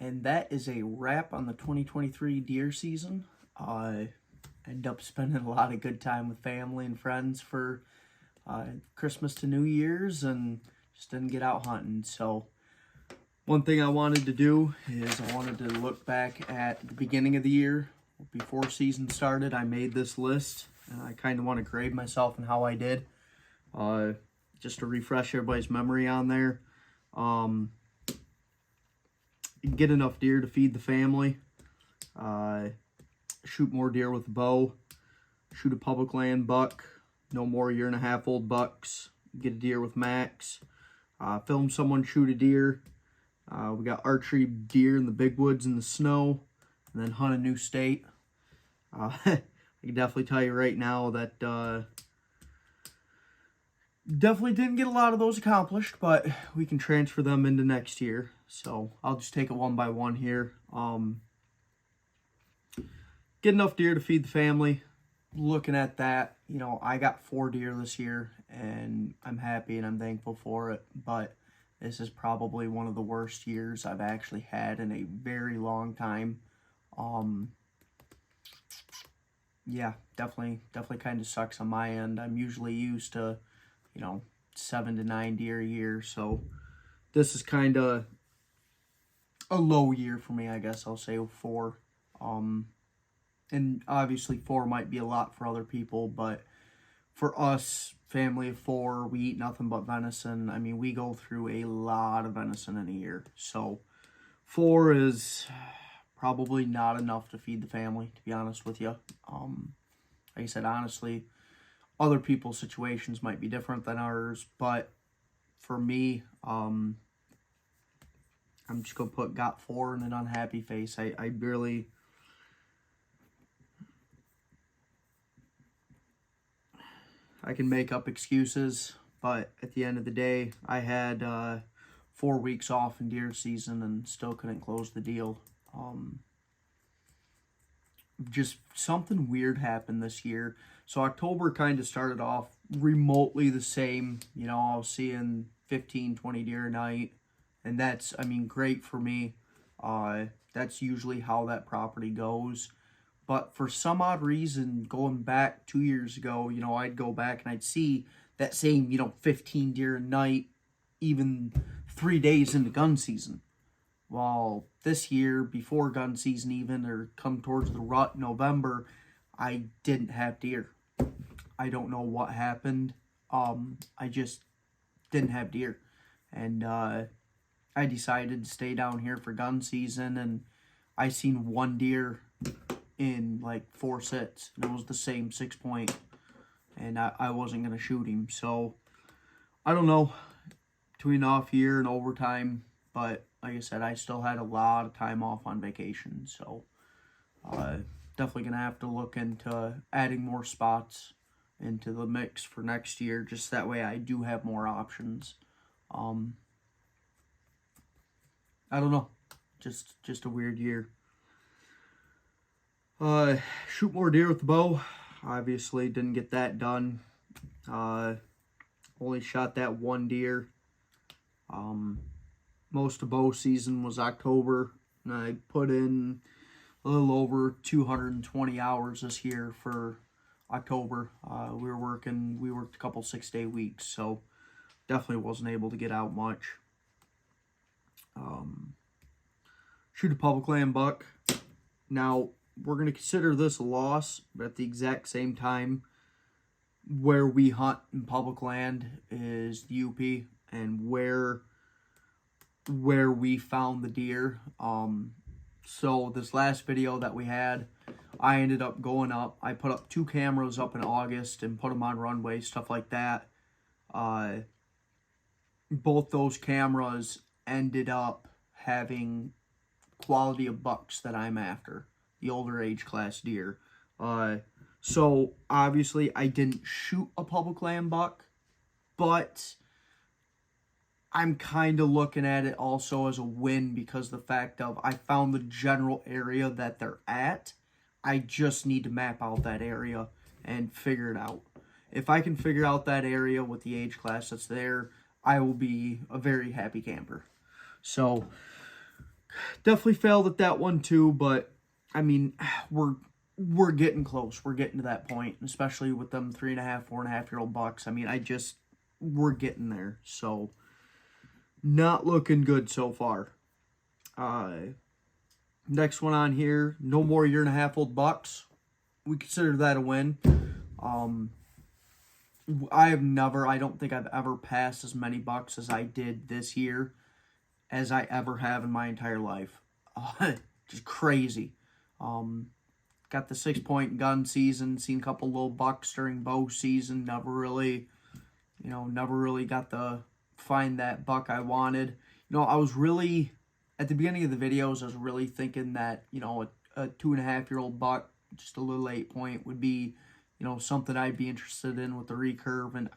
And that is a wrap on the 2023 deer season. I ended up spending a lot of good time with family and friends for Christmas to New Year's, and just didn't get out hunting. So one thing I wanted to do is I wanted to look back at the beginning of the year. Before season started, I made this list, and I kind of want to grade myself and how I did. Just to refresh everybody's memory on there. Get enough deer to feed the family. Shoot more deer with a bow. Shoot a public land buck. No more 1.5-year-old bucks. Get a deer with max. Film someone shoot a deer. We got archery deer in the big woods in the snow. And then hunt a new state. I can definitely tell you right now that definitely didn't get a lot of those accomplished, but we can transfer them into next year. So I'll just take it one by one here. Get enough deer to feed the family. Looking at that, you know, I got 4 deer this year, and I'm happy and I'm thankful for it. But this is probably one of the worst years I've actually had in a very long time. Yeah, definitely kind of sucks on my end. I'm usually used to, 7 to 9 deer a year, so this is kind of a low year for me, I guess I'll say 4. And obviously 4 might be a lot for other people, but for us, family of 4, we eat nothing but venison. I mean, we go through a lot of venison in a year, so 4 is probably not enough to feed the family, to be honest with you. Like I said, honestly, other people's situations might be different than ours, but for me, I'm just going to got 4 in an unhappy face. I barely... I can make up excuses, but at the end of the day, I had 4 weeks off in deer season and still couldn't close the deal. Just something weird happened this year. So October kind of started off remotely the same. I was seeing 15, 20 deer a night, and that's, great for me. That's usually how that property goes. But for some odd reason, going back 2 years ago, I'd go back and I'd see that same, 15 deer a night, even 3 days into gun season. Well, this year, before gun season even, or come towards the rut November, I didn't have deer. I don't know what happened. I just didn't have deer. And I decided to stay down here for gun season, and I seen 1 deer in like 4 sits, and it was the same 6-point, and I wasn't going to shoot him. So, I don't know, between off year and overtime, but like I said, I still had a lot of time off on vacation, so definitely going to have to look into adding more spots into the mix for next year, just that way I do have more options. I don't know, just a weird year. Shoot more deer with the bow. Obviously didn't get that done. Only shot that 1 deer. Most of bow season was October, and I put in a little over 220 hours this year for October. We worked a couple 6-day weeks, so definitely wasn't able to get out much. Shoot a public land buck. Now, we're going to consider this a loss, but at the exact same time, where we hunt in public land is the UP, and where we found the deer. So this last video that we had, I ended up going up. I put up 2 cameras up in August and put them on runway, stuff like that. Both those cameras ended up having quality of bucks that I'm after, the older age class deer. So obviously I didn't shoot a public land buck, but I'm kind of looking at it also as a win because the fact of I found the general area that they're at. I just need to map out that area and figure it out. If I can figure out that area with the age class that's there, I will be a very happy camper. So Definitely failed at that one too, but I mean, we're getting close. We're getting to that point, especially with them 3.5, 4.5-year-old bucks. I mean, we're getting there. So not looking good so far. Next one on here, no more 1.5-year-old bucks. We consider that a win. I don't think I've ever passed as many bucks as I did this year as I ever have in my entire life. Just crazy. Got the 6-point gun season, seen a couple little bucks during bow season. Never really got to find that buck I wanted. I was really, at the beginning of the videos, I was really thinking that, a 2.5-year-old buck, just a little 8-point would be, something I'd be interested in with the recurve. And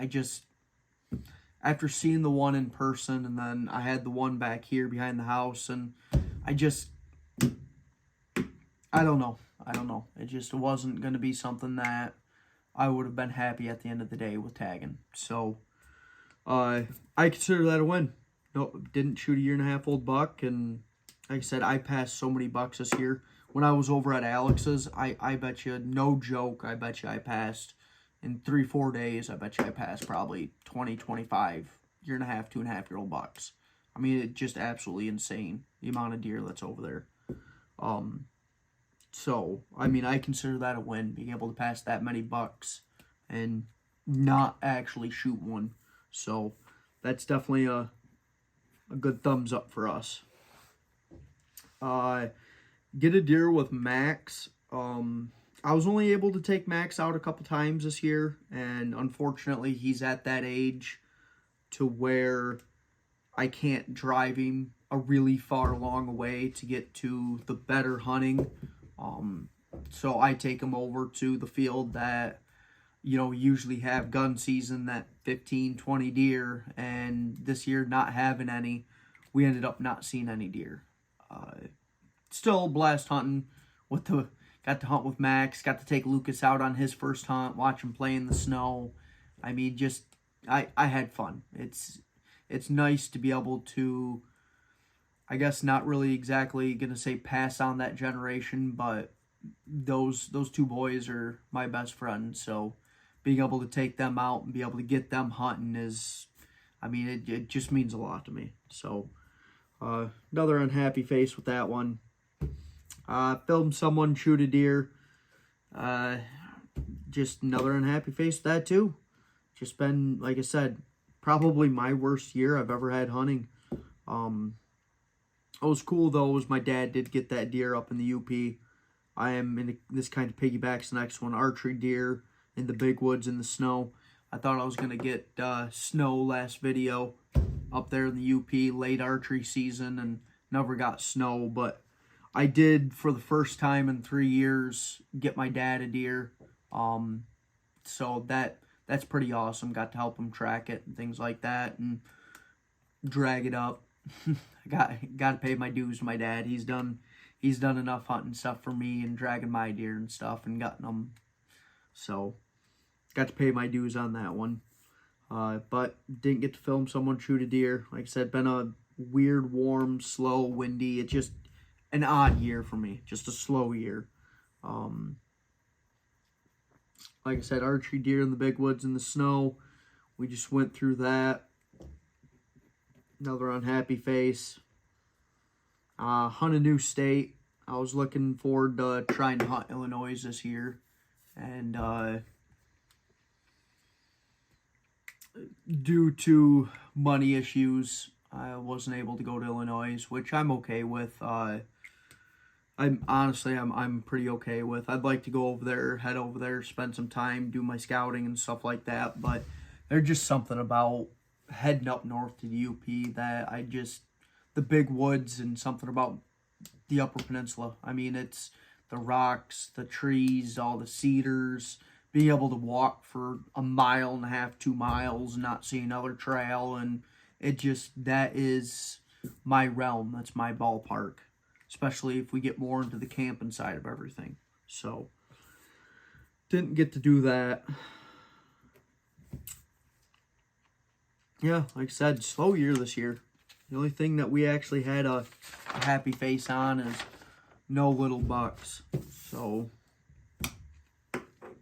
after seeing the one in person, and then I had the one back here behind the house, and I don't know. It just wasn't going to be something that I would have been happy at the end of the day with tagging. So, I consider that a win. No, didn't shoot a 1.5-year-old buck, and like I said, I passed so many bucks this year. When I was over at Alex's, I bet you, no joke, I bet you I passed, in 3-4 days, I bet you I passed probably 20, 25, 1.5, 2.5-year-old bucks. I mean, it's just absolutely insane, the amount of deer that's over there. So, I mean, I consider that a win, being able to pass that many bucks and not actually shoot one. So, that's definitely a good thumbs up for us. Get a deer with Max. I was only able to take Max out a couple times this year, and unfortunately, he's at that age to where I can't drive him a really far long way to get to the better hunting. So I take him over to the field that, usually have gun season, that 15, 20 deer, and this year not having any, we ended up not seeing any deer. Still blast hunting got to hunt with Max, got to take Lucas out on his first hunt, watch him play in the snow. I mean, I had fun. It's nice to be able to, I guess, not really exactly gonna say pass on that generation, but those two boys are my best friends, so being able to take them out and be able to get them hunting is, I mean, it just means a lot to me. So another unhappy face with that one. Filmed someone shoot a deer. Just another unhappy face with that too. Just been, like I said, probably my worst year I've ever had hunting. What was cool though was my dad did get that deer up in the UP. I am in this kind of piggybacks the next one, archery deer in the big woods in the snow. I thought I was gonna get snow last video up there in the UP, late archery season, and never got snow, but I did, for the first time in 3 years, get my dad a deer. So that's pretty awesome. Got to help him track it and things like that and drag it up. I got to pay my dues to my dad. He's done enough hunting stuff for me and dragging my deer and stuff and gotten them. So got to pay my dues on that one. But didn't get to film someone shoot a deer. Like I said, been a weird, warm, slow, windy. It's just an odd year for me. Just a slow year. Like I said, archery deer in the big woods in the snow. We just went through that. Another unhappy face. Hunt a new state. I was looking forward to trying to hunt Illinois this year. And due to money issues, I wasn't able to go to Illinois, which I'm okay with. I'm pretty okay with. I'd like to go over there, head over there, spend some time, do my scouting and stuff like that. But there's just something about heading up north to the UP that the big woods and something about the Upper Peninsula. I mean, it's the rocks, the trees, all the cedars, being able to walk for 1.5 miles, 2 miles, and not see another trail. And that is my realm. That's my ballpark. Especially if we get more into the camping side of everything. So, didn't get to do that. Yeah, like I said, slow year this year. The only thing that we actually had a happy face on is no little bucks. So,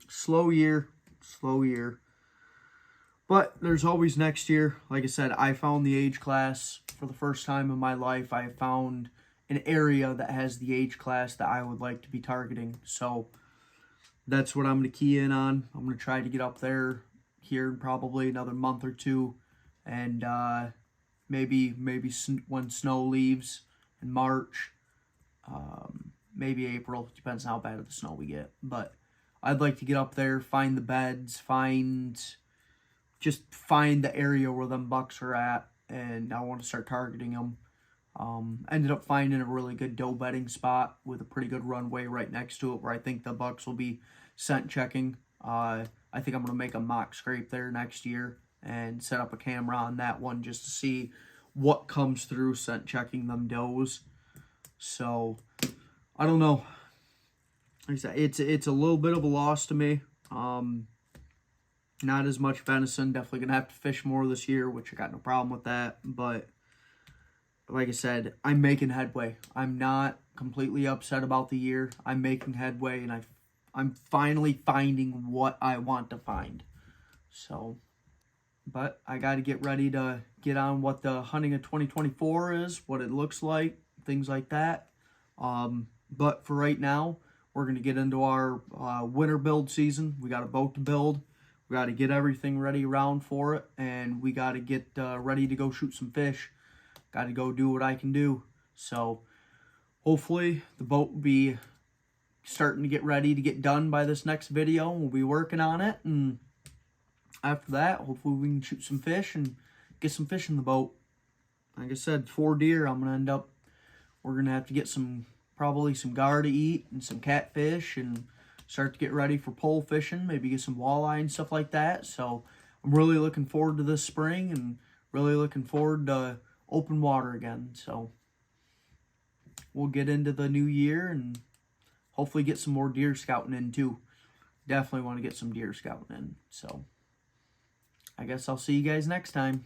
slow year. But there's always next year. Like I said, I found the age class for the first time in my life. I found an area that has the age class that I would like to be targeting. So that's what I'm going to key in on. I'm going to try to get up there here in probably another month or two. And maybe when snow leaves in March, maybe April. Depends on how bad of the snow we get. But I'd like to get up there, find the beds, just find the area where them bucks are at, and I want to start targeting them. Ended up finding a really good doe bedding spot with a pretty good runway right next to it where I think the bucks will be scent checking. I think I'm going to make a mock scrape there next year and set up a camera on that one just to see what comes through scent checking them does. So, I don't know. Like I said, it's a little bit of a loss to me. Not as much venison. Definitely going to have to fish more this year, which I got no problem with that. But like I said, I'm making headway. I'm not completely upset about the year. I'm making headway, and I'm finally finding what I want to find. So, but I got to get ready to get on what the hunting of 2024 is, what it looks like, things like that. But for right now, we're going to get into our winter build season. We got a boat to build. We got to get everything ready around for it, and we got to get ready to go shoot some fish. Got to go do what I can do. So hopefully the boat will be starting to get ready to get done by this next video. We'll be working on it, and after that, hopefully we can shoot some fish and get some fish in the boat. Like I said, 4 deer. We're going to have to get probably some gar to eat and some catfish and start to get ready for pole fishing, maybe get some walleye and stuff like that. So I'm really looking forward to this spring and really looking forward to open water again. So we'll get into the new year and hopefully get some more deer scouting in too. Definitely want to get some deer scouting in. So I guess I'll see you guys next time.